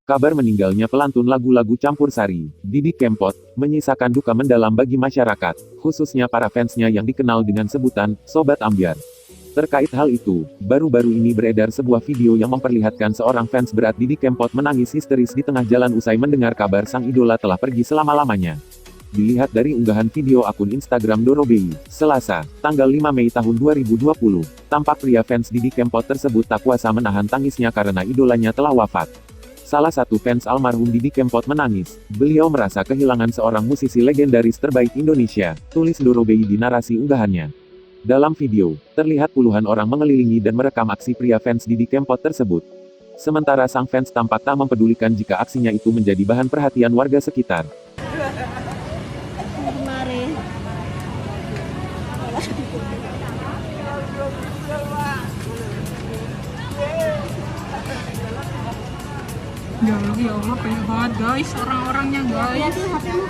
Kabar meninggalnya pelantun lagu-lagu campur sari, Didi Kempot, menyisakan duka mendalam bagi masyarakat, khususnya para fansnya yang dikenal dengan sebutan Sobat Ambyar. Terkait hal itu, baru-baru ini beredar sebuah video yang memperlihatkan seorang fans berat Didi Kempot menangis histeris di tengah jalan usai mendengar kabar sang idola telah pergi selama-lamanya. Dilihat dari unggahan video akun Instagram Dorobei, Selasa, tanggal 5 Mei tahun 2020, tampak pria fans Didi Kempot tersebut tak kuasa menahan tangisnya karena idolanya telah wafat. Salah satu fans almarhum Didi Kempot menangis. Beliau merasa kehilangan seorang musisi legendaris terbaik Indonesia, tulis Dorobei di narasi unggahannya. Dalam video, terlihat puluhan orang mengelilingi dan merekam aksi pria fans Didi Kempot tersebut. Sementara sang fans tampak tak mempedulikan jika aksinya itu menjadi bahan perhatian warga sekitar. Kemarin. Ya Allah, banyak banget guys, orang-orangnya guys. Hati-hati, HP-mu.